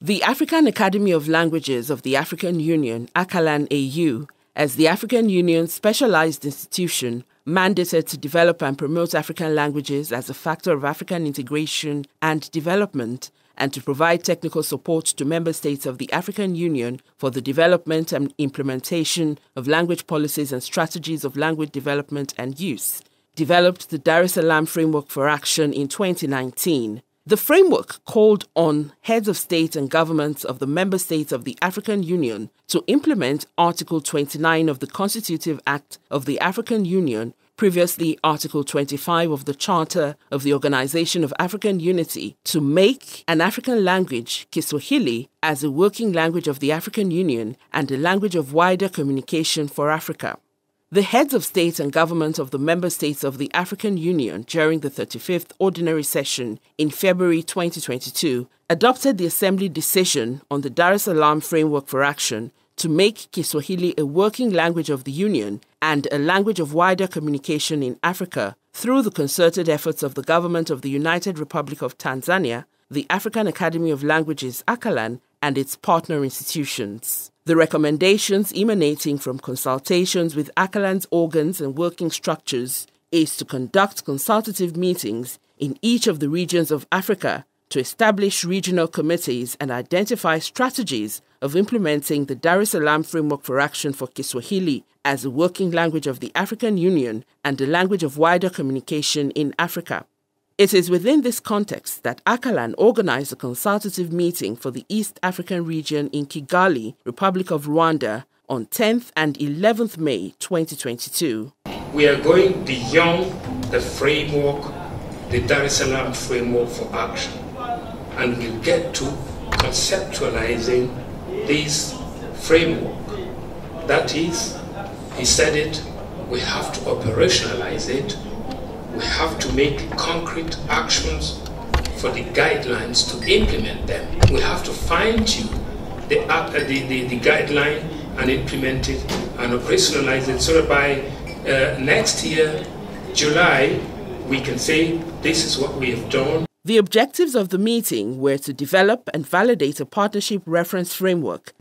The African Academy of Languages of the African Union, ACALAN-AU, as the African Union's specialized institution, mandated to develop and promote African languages as a factor of African integration and development, and to provide technical support to member states of the African Union for the development and implementation of language policies and strategies of language development and use, developed the Salam Framework for Action in 2019. The framework called on heads of state and governments of the member states of the African Union to implement Article 29 of the Constitutive Act of the African Union, previously Article 25 of the Charter of the Organization of African Unity, to make an African language, Kiswahili, as a working language of the African Union and a language of wider communication for Africa. The heads of state and government of the member states of the African Union during the 35th Ordinary Session in February 2022 adopted the Assembly decision on the Salam Framework for Action to make Kiswahili a working language of the Union and a language of wider communication in Africa through the concerted efforts of the government of the United Republic of Tanzania, the African Academy of Languages, ACALAN, and its partner institutions. The recommendations emanating from consultations with ACALAN's organs and working structures is to conduct consultative meetings in each of the regions of Africa to establish regional committees and identify strategies of implementing the Salam Framework for Action for Kiswahili as a working language of the African Union and a language of wider communication in Africa. It is within this context that ACALAN organized a consultative meeting for the East African region in Kigali, Republic of Rwanda, on 10th and 11th May 2022. We are going beyond the framework, the Salam Framework for Action, and we'll get to conceptualizing this framework. That is, he said it, we have to operationalize it. We have to make concrete actions for the guidelines to implement them. We have to fine-tune the guideline and implement it and operationalize it so that by next year, July, we can say this is what we have done. The objectives of the meeting were to develop and validate a partnership reference framework,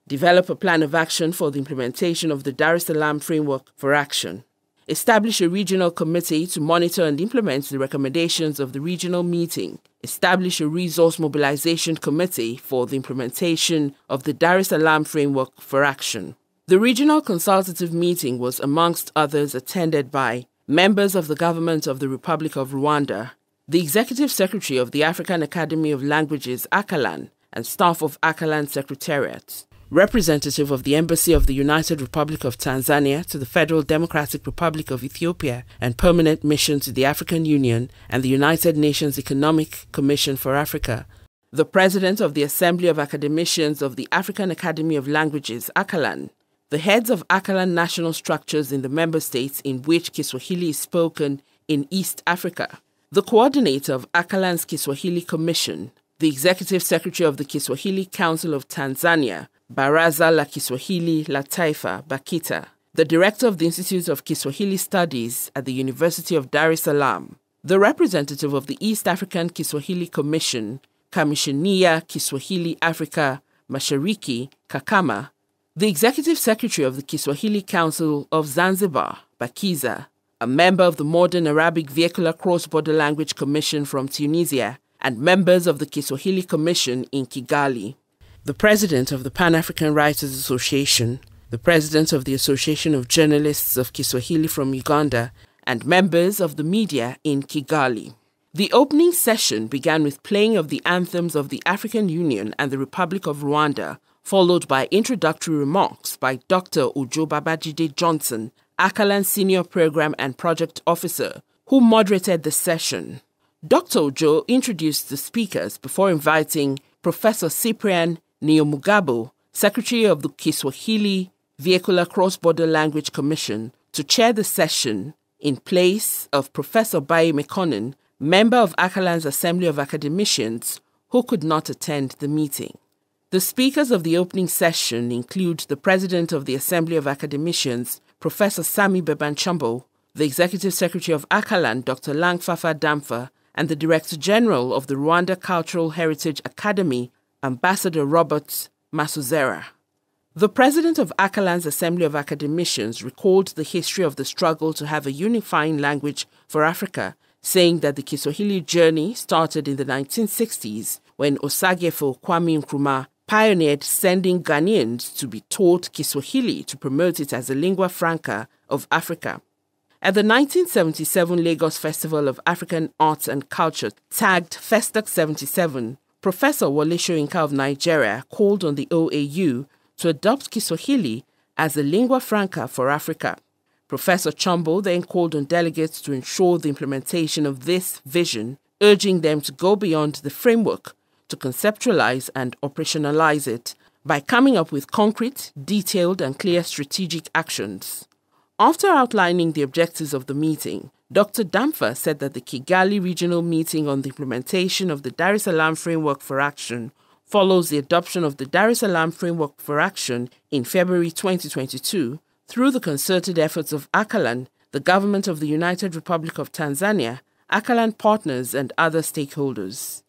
develop a plan of action for the implementation of the Salam Framework for Action, establish a regional committee to monitor and implement the recommendations of the regional meeting, establish a resource mobilization committee for the implementation of the Salam Framework for Action. The regional consultative meeting was, amongst others, attended by members of the government of the Republic of Rwanda, the Executive Secretary of the African Academy of Languages, ACALAN, and staff of ACALAN Secretariat, representative of the Embassy of the United Republic of Tanzania to the Federal Democratic Republic of Ethiopia and Permanent Mission to the African Union and the United Nations Economic Commission for Africa, the President of the Assembly of Academicians of the African Academy of Languages, ACALAN, the heads of ACALAN national structures in the member states in which Kiswahili is spoken in East Africa, the coordinator of ACALAN's Kiswahili Commission, the Executive Secretary of the Kiswahili Council of Tanzania, Baraza la Kiswahili la Taifa, BAKITA, the Director of the Institute of Kiswahili Studies at the University of Dar es Salaam, the representative of the East African Kiswahili Commission, Kamishania Kiswahili Africa Mashariki, Kakama, the Executive Secretary of the Kiswahili Council of Zanzibar, BAKIZA, a member of the Modern Arabic Vehicular Cross-Border Language Commission from Tunisia, and members of the Kiswahili Commission in Kigali, the President of the Pan-African Writers Association, the President of the Association of Journalists of Kiswahili from Uganda, and members of the media in Kigali. The opening session began with playing of the anthems of the African Union and the Republic of Rwanda, followed by introductory remarks by Dr. Ojo Babajide Johnson, ACALAN Senior Program and Project Officer, who moderated the session. Dr. Ojo introduced the speakers before inviting Professor Cyprian Neomugabo, Secretary of the Kiswahili Vehicular Cross-Border Language Commission, to chair the session in place of Professor Baye Mekonnen, member of ACALAN's Assembly of Academicians, who could not attend the meeting. The speakers of the opening session include the President of the Assembly of Academicians, Professor Sami Bebanchambo, the Executive Secretary of ACALAN, Dr. Langfafa Damfa, and the Director General of the Rwanda Cultural Heritage Academy, Ambassador Robert Masuzera. The president of ACALAN's Assembly of Academicians recalled the history of the struggle to have a unifying language for Africa, saying that the Kiswahili journey started in the 1960s when Osagyefo Kwame Nkrumah pioneered sending Ghanaians to be taught Kiswahili to promote it as a lingua franca of Africa. At the 1977 Lagos Festival of African Arts and Culture, tagged Festac 77, Professor Wole Soyinka of Nigeria called on the OAU to adopt Kiswahili as a lingua franca for Africa. Professor Chombo then called on delegates to ensure the implementation of this vision, urging them to go beyond the framework to conceptualize and operationalize it by coming up with concrete, detailed, and clear strategic actions. After outlining the objectives of the meeting, Dr. Damfa said that the Kigali Regional Meeting on the implementation of the Dar es Salaam Framework for Action follows the adoption of the Dar es Salaam Framework for Action in February 2022 through the concerted efforts of ACALAN, the government of the United Republic of Tanzania, ACALAN partners, and other stakeholders.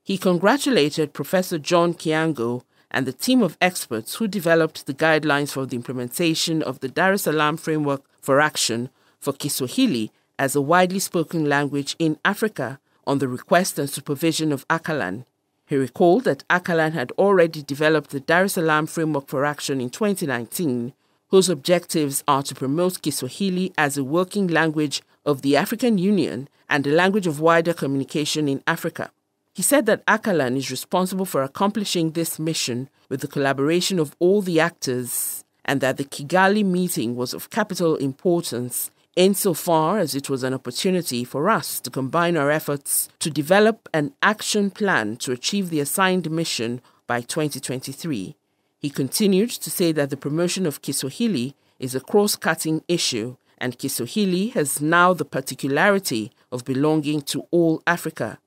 He congratulated Professor John Kiango and the team of experts who developed the guidelines for the implementation of the Dar es Salaam Framework for Action for Kiswahili as a widely spoken language in Africa on the request and supervision of ACALAN. He recalled that ACALAN had already developed the Dar es Salaam Framework for Action in 2019, whose objectives are to promote Kiswahili as a working language of the African Union and a language of wider communication in Africa. He said that ACALAN is responsible for accomplishing this mission with the collaboration of all the actors, and that the Kigali meeting was of capital importance insofar as it was an opportunity for us to combine our efforts to develop an action plan to achieve the assigned mission by 2023. He continued to say that the promotion of Kiswahili is a cross-cutting issue, and Kiswahili has now the particularity of belonging to all Africa.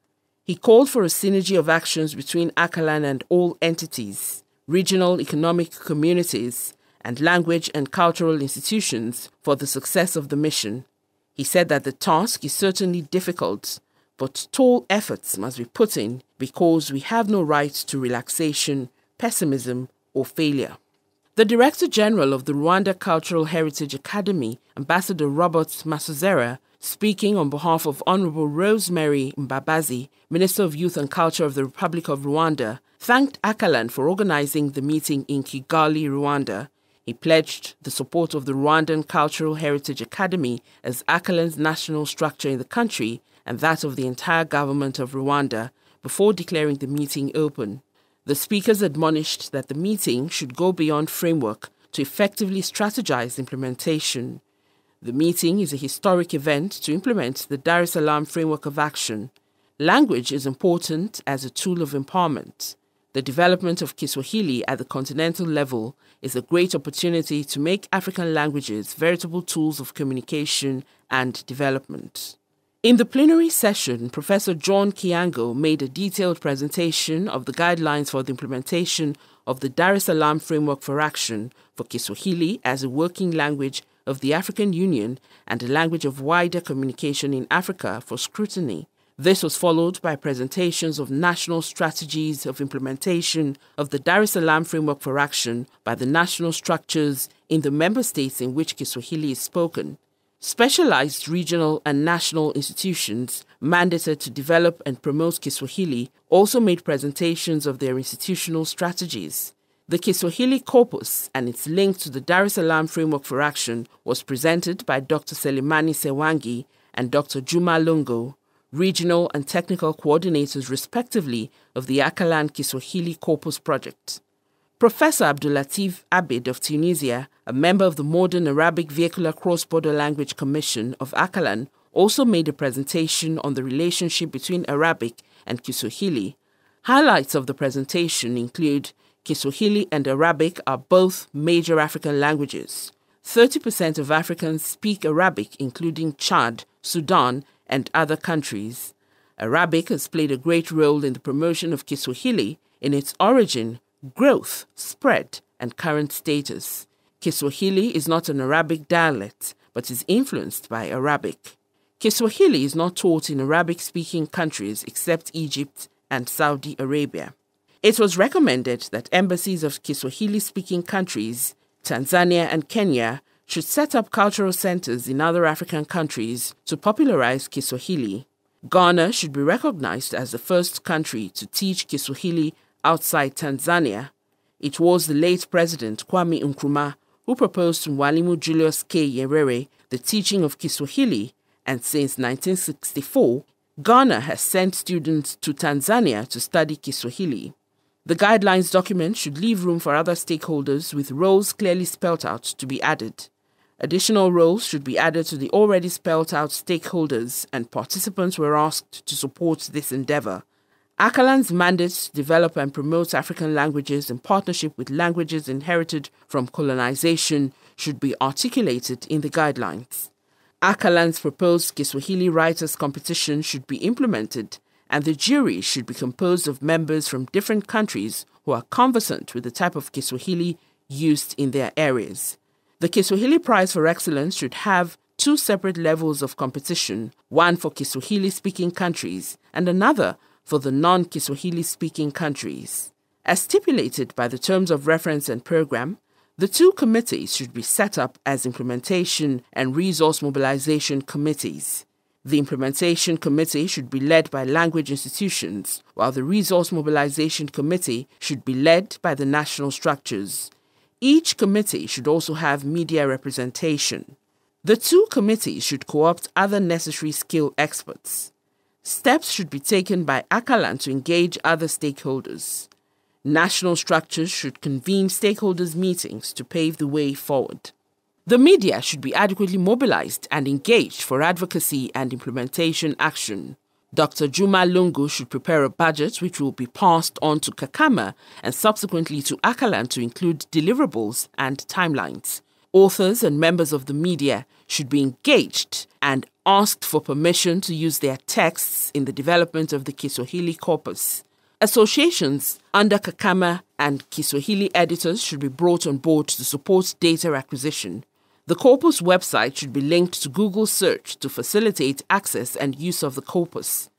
He called for a synergy of actions between ACALAN and all entities, regional economic communities, and language and cultural institutions for the success of the mission. He said that the task is certainly difficult, but tall efforts must be put in because we have no right to relaxation, pessimism, or failure. The Director General of the Rwanda Cultural Heritage Academy, Ambassador Robert Masuzera, speaking on behalf of Honorable Rosemary Mbabazi, Minister of Youth and Culture of the Republic of Rwanda, thanked ACALAN for organizing the meeting in Kigali, Rwanda. He pledged the support of the Rwandan Cultural Heritage Academy as ACALAN's national structure in the country and that of the entire government of Rwanda before declaring the meeting open. The speakers admonished that the meeting should go beyond framework to effectively strategize implementation. The meeting is a historic event to implement the Dar es Salaam Framework of Action. Language is important as a tool of empowerment. The development of Kiswahili at the continental level is a great opportunity to make African languages veritable tools of communication and development. In the plenary session, Professor John Kiango made a detailed presentation of the guidelines for the implementation of the Dar es Salaam Framework for Action for Kiswahili as a working language of the African Union and a language of wider communication in Africa for scrutiny. This was followed by presentations of national strategies of implementation of the Dar es Salaam Framework for Action by the national structures in the member states in which Kiswahili is spoken. Specialized regional and national institutions mandated to develop and promote Kiswahili also made presentations of their institutional strategies. The Kiswahili corpus and its link to the Dar es Salaam Framework for Action was presented by Dr. Selimani Sewangi and Dr. Juma Lungo, regional and technical coordinators respectively of the ACALAN Kiswahili Corpus Project. Professor Abdulatif Abid of Tunisia, a member of the Modern Arabic Vehicular Cross-Border Language Commission of ACALAN, also made a presentation on the relationship between Arabic and Kiswahili. Highlights of the presentation include Kiswahili and Arabic are both major African languages. 30% of Africans speak Arabic, including Chad, Sudan, and other countries. Arabic has played a great role in the promotion of Kiswahili in its origin, growth, spread, and current status. Kiswahili is not an Arabic dialect, but is influenced by Arabic. Kiswahili is not taught in Arabic-speaking countries except Egypt and Saudi Arabia. It was recommended that embassies of Kiswahili-speaking countries, Tanzania and Kenya, should set up cultural centers in other African countries to popularize Kiswahili. Ghana should be recognized as the first country to teach Kiswahili outside Tanzania. It was the late President Kwame Nkrumah who proposed to Mwalimu Julius K. Nyerere the teaching of Kiswahili, and since 1964, Ghana has sent students to Tanzania to study Kiswahili. The guidelines document should leave room for other stakeholders with roles clearly spelled out to be added. Additional roles should be added to the already spelled out stakeholders, and participants were asked to support this endeavor. ACALAN's mandate to develop and promote African languages in partnership with languages inherited from colonization should be articulated in the guidelines. ACALAN's proposed Kiswahili Writers' Competition should be implemented, and the jury should be composed of members from different countries who are conversant with the type of Kiswahili used in their areas. The Kiswahili Prize for Excellence should have 2 separate levels of competition, one for Kiswahili-speaking countries and another for the non-Kiswahili-speaking countries. As stipulated by the terms of reference and program, the 2 committees should be set up as implementation and resource mobilization committees. The implementation committee should be led by language institutions, while the resource mobilization committee should be led by the national structures. Each committee should also have media representation. The 2 committees should co-opt other necessary skill experts. Steps should be taken by ACALAN to engage other stakeholders. National structures should convene stakeholders' meetings to pave the way forward. The media should be adequately mobilized and engaged for advocacy and implementation action. Dr. Juma Lungu should prepare a budget which will be passed on to Kakama and subsequently to ACALAN to include deliverables and timelines. Authors and members of the media should be engaged and asked for permission to use their texts in the development of the Kiswahili corpus. Associations under Kakama and Kiswahili editors should be brought on board to support data acquisition. The corpus website should be linked to Google search to facilitate access and use of the corpus.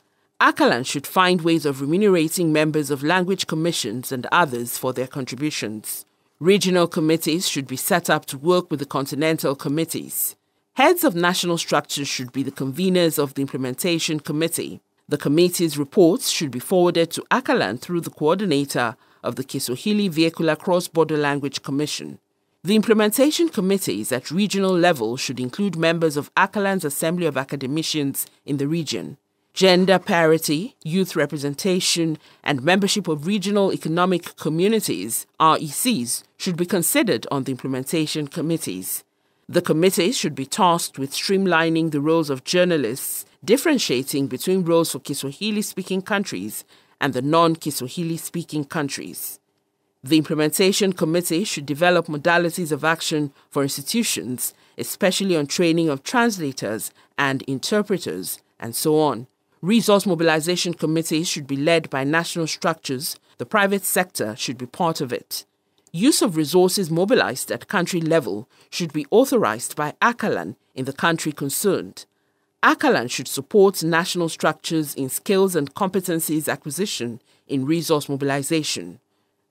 ACALAN should find ways of remunerating members of language commissions and others for their contributions. Regional committees should be set up to work with the continental committees. Heads of national structures should be the conveners of the implementation committee. The committee's reports should be forwarded to ACALAN through the coordinator of the Kiswahili Vehicular Cross-Border Language Commission. The implementation committees at regional level should include members of ACALAN's Assembly of Academicians in the region. Gender parity, youth representation, and membership of regional economic communities, RECs, should be considered on the implementation committees. The committees should be tasked with streamlining the roles of journalists, differentiating between roles for Kiswahili-speaking countries and the non-Kiswahili-speaking countries. The implementation committee should develop modalities of action for institutions, especially on training of translators and interpreters, and so on. Resource mobilization committees should be led by national structures. The private sector should be part of it. Use of resources mobilized at country level should be authorized by ACALAN in the country concerned. ACALAN should support national structures in skills and competencies acquisition in resource mobilization.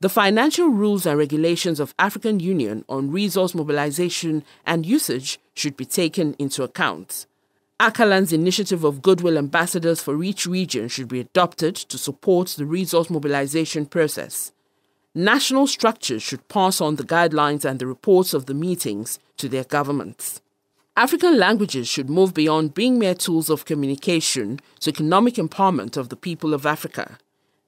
The financial rules and regulations of African Union on resource mobilization and usage should be taken into account. ACALAN's initiative of Goodwill Ambassadors for each region should be adopted to support the resource mobilization process. National structures should pass on the guidelines and the reports of the meetings to their governments. African languages should move beyond being mere tools of communication to economic empowerment of the people of Africa.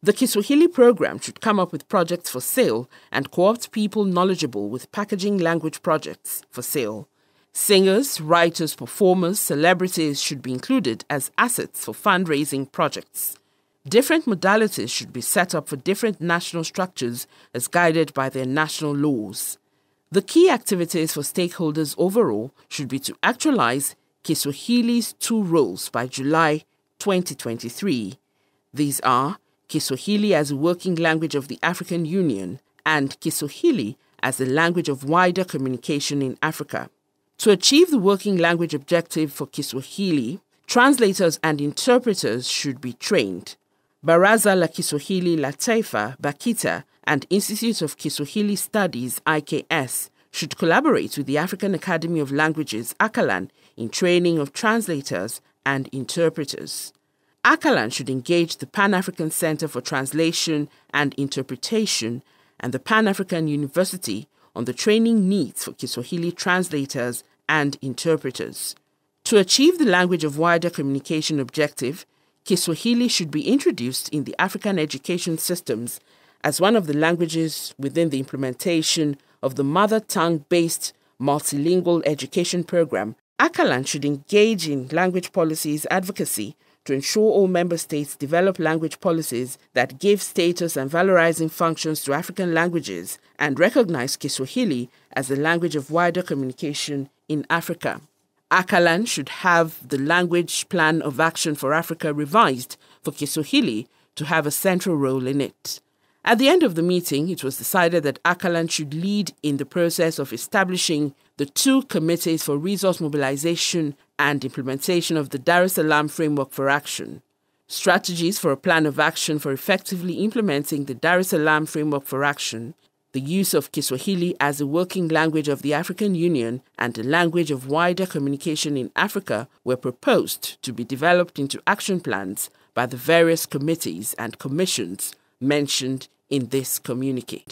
The Kiswahili program should come up with projects for sale and co-opt people knowledgeable with packaging language projects for sale. Singers, writers, performers, celebrities should be included as assets for fundraising projects. Different modalities should be set up for different national structures as guided by their national laws. The key activities for stakeholders overall should be to actualize Kiswahili's 2 roles by July 2023. These are Kiswahili as a working language of the African Union and Kiswahili as a language of wider communication in Africa. To achieve the working language objective for Kiswahili, translators and interpreters should be trained. Baraza la Kiswahili la Taifa, BAKITA, and Institute of Kiswahili Studies, IKS, should collaborate with the African Academy of Languages, ACALAN, in training of translators and interpreters. ACALAN should engage the Pan-African Center for Translation and Interpretation and the Pan-African University on the training needs for Kiswahili translators and interpreters. To achieve the language of wider communication objective, Kiswahili should be introduced in the African education systems as one of the languages within the implementation of the mother tongue-based multilingual education program. ACALAN should engage in language policies advocacy to ensure all member states develop language policies that give status and valorizing functions to African languages and recognize Kiswahili as a language of wider communication in Africa. ACALAN should have the Language Plan of Action for Africa revised for Kiswahili to have a central role in it. At the end of the meeting, it was decided that ACALAN should lead in the process of establishing the 2 committees for resource mobilization and implementation of the Dar es Salaam Framework for Action. Strategies for a plan of action for effectively implementing the Dar es Salaam Framework for Action, the use of Kiswahili as a working language of the African Union and a language of wider communication in Africa were proposed to be developed into action plans by the various committees and commissions mentioned in this communique.